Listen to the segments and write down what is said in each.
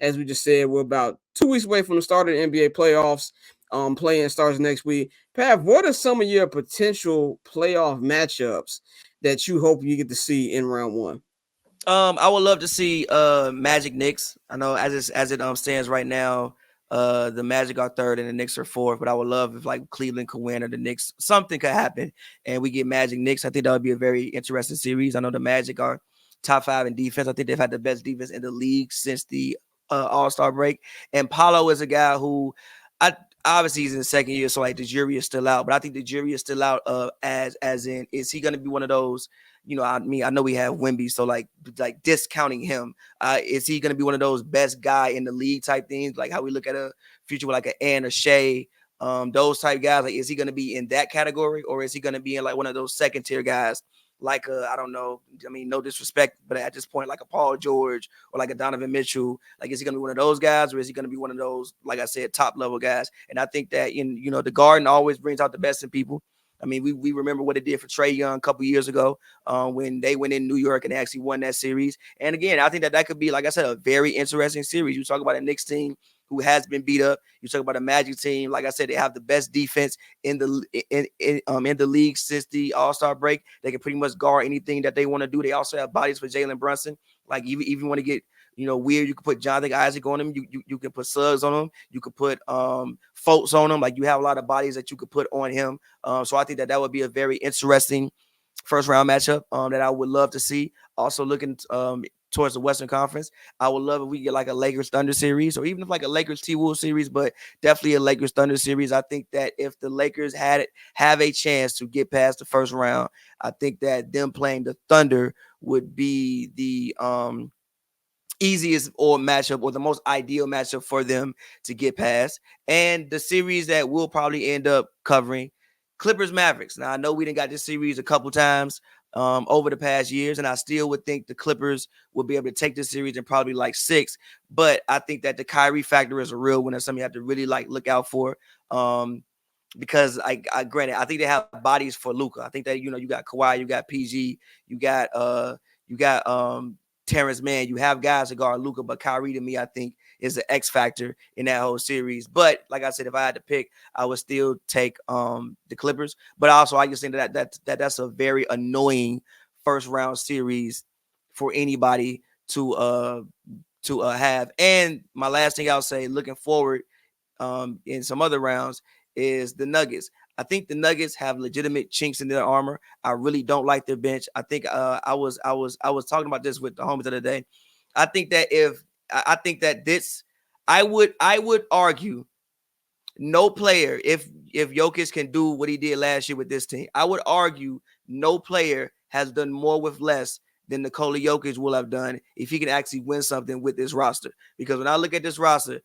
as we just said, we're about 2 weeks away from the start of the NBA playoffs. Playing starts next week. Pav, what are some of your potential playoff matchups that you hope you get to see in round one? I would love to see Magic Knicks. I know as it stands right now, the Magic are third and the Knicks are fourth. But I would love if like Cleveland could win or the Knicks, something could happen, and we get Magic Knicks. I think that would be a very interesting series. I know the Magic are top 5 in defense. I think they've had the best defense in the league since the All-Star break. And Paulo is a guy who I obviously he's in the second year, so like the jury is still out. But I think the jury is still out as in, is he going to be one of those? I mean, I know we have Wemby, so like discounting him, is he going to be one of those best guy in the league type things? Like how we look at a future with like an Ann or Shea, those type guys. Like, is he going to be in that category, or is he going to be in like one of those second tier guys? Like I don't know. I mean, no disrespect, but at this point, like a Paul George or like a Donovan Mitchell, like is he going to be one of those guys, or is he going to be one of those, like I said, top level guys? And I think that the Garden always brings out the best in people. I mean, we remember what it did for Trae Young a couple years ago when they went in New York and actually won that series. And again, I think that could be, like I said, a very interesting series. You talk about a Knicks team who has been beat up. You talk about a Magic team. Like I said, they have the best defense in the league since the All-Star break. They can pretty much guard anything that they want to do. They also have bodies for Jalen Brunson. Like even want to get weird, you can put Jonathan Isaac on him. You can put Suggs on him. You could put Fultz on him. Like you have a lot of bodies that you could put on him. So I think that would be a very interesting first round matchup that I would love to see. Also looking towards the Western Conference, I would love if we get like a Lakers Thunder series, or even if like a Lakers T-Wolves series, but definitely a Lakers Thunder series. I think that if the Lakers have a chance to get past the first round, I think that them playing the Thunder would be the easiest or matchup, or the most ideal matchup for them to get past. And the series that we'll probably end up covering, Clippers Mavericks. Now I know we done got this series a couple times over the past years, and I still would think the Clippers would be able to take this series in probably like 6. But I think that the Kyrie factor is a real one, and something you have to really like look out for. Because I granted, I think they have bodies for Luka. I think that you got Kawhi, you got PG, you got Terrence Mann. You have guys that guard Luka, but Kyrie to me, I think, is the X factor in that whole series. But like I said, if I had to pick, I would still take the Clippers. But also, I just think that's a very annoying first round series for anybody to have. And my last thing I'll say, looking forward in some other rounds, is the Nuggets. I think the Nuggets have legitimate chinks in their armor. I really don't like their bench. I think I was talking about this with the homies the other day. I think that this I would argue no player, if Jokic can do what he did last year with this team, I would argue no player has done more with less than Nikola Jokic will have done if he can actually win something with this roster. Because when I look at this roster,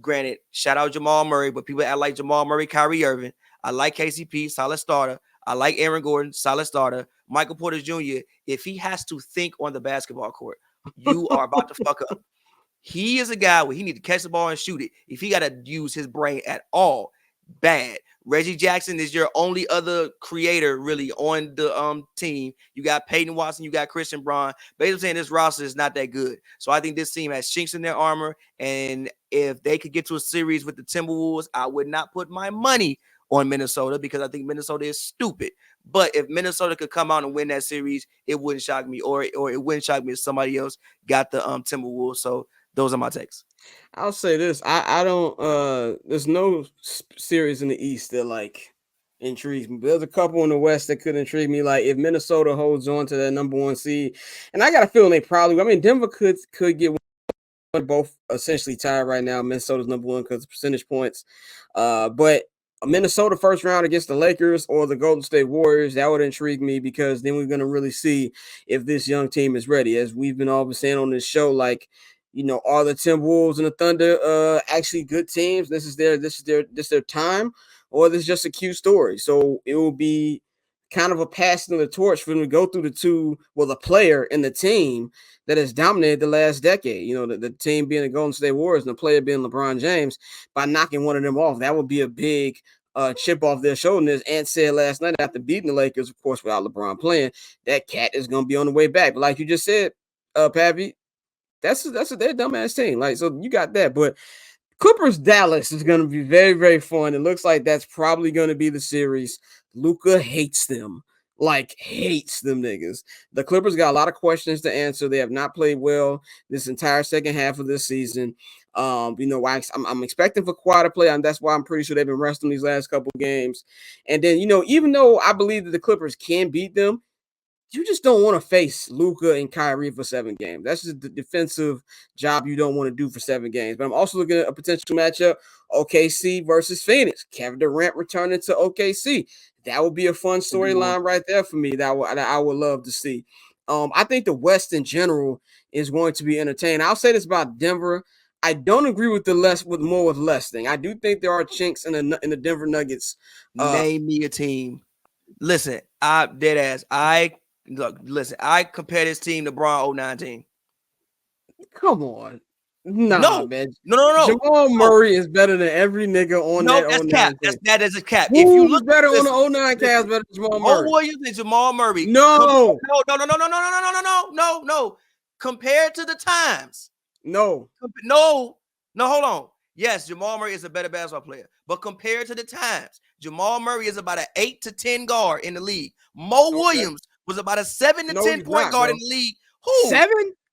granted, shout out Jamal Murray, but people act like Jamal Murray, Kyrie Irving. I like KCP, solid starter. I like Aaron Gordon, solid starter. Michael Porter Jr., if he has to think on the basketball court, you are about to fuck up. He is a guy where he need to catch the ball and shoot it. If he got to use his brain at all, bad. Reggie Jackson is your only other creator really on the team. You got Peyton Watson, you got Christian Braun. Basically saying this roster is not that good. So I think this team has chinks in their armor. And if they could get to a series with the Timberwolves, I would not put my money on Minnesota because I think Minnesota is stupid. But if Minnesota could come out and win that series, it wouldn't shock me, or it wouldn't shock me if somebody else got the Timberwolves. So those are my takes. I'll say this. I don't there's no series in the East that like intrigues me. But there's a couple in the West that could intrigue me. Like if Minnesota holds on to that number 1 seed, and I got a feeling they probably, I mean, Denver could get one, both essentially tied right now. Minnesota's number 1 because of percentage points. But a Minnesota first round against the Lakers or the Golden State Warriors, that would intrigue me because then we're going to really see if this young team is ready. As we've been always saying on this show, like, are the Timberwolves and the Thunder actually good teams? This is their time, or this is just a cute story. So it will be kind of a passing of the torch for them to go through the player and the team that has dominated the last decade. The team being the Golden State Warriors and the player being LeBron James, by knocking one of them off. That would be a big chip off their shoulder. As Ant said last night after beating the Lakers, of course, without LeBron playing, that cat is going to be on the way back. But like you just said, Pappy, That's their dumbass team. Like, so you got that, but Clippers Dallas is going to be very, very fun. It looks like that's probably going to be the series. Luka hates them, like hates them niggas. The Clippers got a lot of questions to answer. They have not played well this entire second half of this season. I'm expecting for Kawhi to play, and that's why I'm pretty sure they've been resting these last couple games. And then, even though I believe that the Clippers can beat them, you just don't want to face Luka and Kyrie for 7 games. That's just the defensive job you don't want to do for 7 games. But I'm also looking at a potential matchup, OKC versus Phoenix. Kevin Durant returning to OKC. That would be a fun storyline right there for me that I would love to see. I think the West in general is going to be entertaining. I'll say this about Denver. I don't agree with more with less thing. I do think there are chinks in the Denver Nuggets. Name me a team. Listen, I compare this team to Braun 09 team. Come on. No, man. No. Jamal Murray is better than every nigga on that 09 cap. team. That is a cap. Who if you look better on the 09 Cavs better than Jamal Murray? Williams and Jamal Murray. No. No. Compared to the times. No, hold on. Yes, Jamal Murray is a better basketball player, but compared to the times, Jamal Murray is about an 8 to 10 guard in the league. Williams was about a 7 to 10 point guard in the league. Who?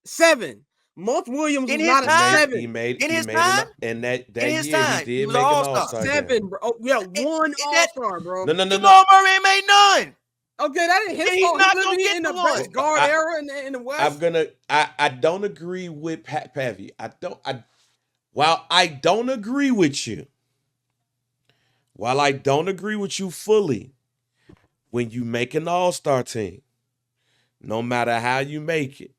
7. Month Williams in was not time? a 7. He made in his it time. And that in his year time. he did was make an all-star. all-star 7, bro. Oh, yeah, one all-star, bro. No. Jamal Murray ain't made none. Okay, that ain't his fault. He's not gonna He get in the one. best guard era in the West. I don't agree with Pavy. While I don't agree with you fully, when you make an all-star team, no matter how you make it,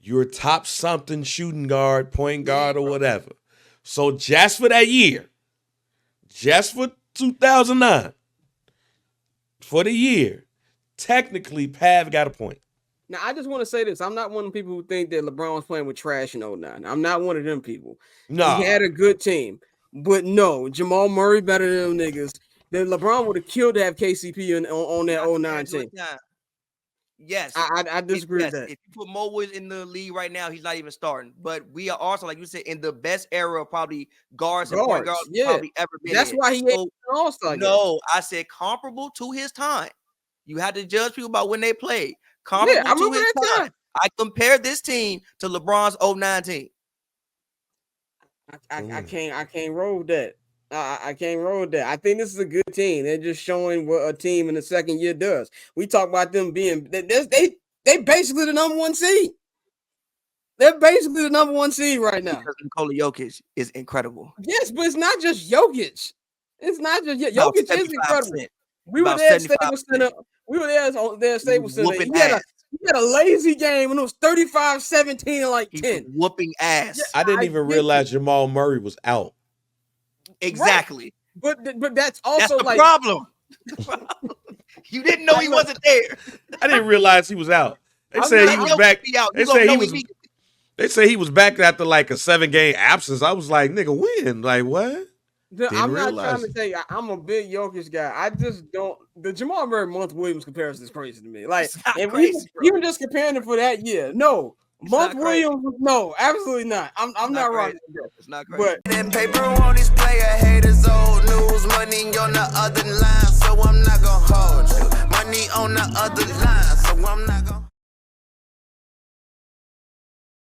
you're top something shooting guard, point guard, or whatever. So just for that year, just for 2009, for the year, technically Pav got a point. Now, I just want to say this. I'm not one of the people who think that LeBron was playing with trash in 09. I'm not one of them people. No. He had a good team. But no, Jamal Murray better than them niggas. Then LeBron would have killed to have KCP on that 09 team. Yes. I disagree with that. If you put Mo Williams in the league right now, he's not even starting. But we are also, like you said, in the best era of probably guards and point guards probably ever been. That's why he ain't an all-star. No, I said comparable to his time. You had to judge people about when they played. Comparable to his time. I compared this team to LeBron's 09 team. I can't roll with that. I can't roll with that. I think this is a good team. They're just showing what a team in the second year does. We talk about them being they basically the number 1 seed. They're basically the number 1 seed right now. Because Nikola Jokic is incredible. Yes, but it's not just Jokic. It's not just Jokic is incredible. We were there at Staples Center. At Staples Center. He had a lazy game and it was 35-17 and like 10. Whooping ass. Yeah, I didn't even realize Jamal Murray was out. Exactly. Right. But that's also the problem. You didn't know he wasn't there. I didn't realize he was out. They said he was back. They say he was back after like a 7-game absence. I was like, nigga, when? Like what? I'm not trying to tell you I'm a big Jokic guy. I just don't. The Jamal Murray Month Williams comparison is crazy to me. Like, and even just comparing it for that year, no. Month Williams, no, absolutely not. I'm not right. It's not crazy. But then paper on these player haters, old news, money on the other line, so I'm not gonna hold you. Money on the other line, so I'm not gonna.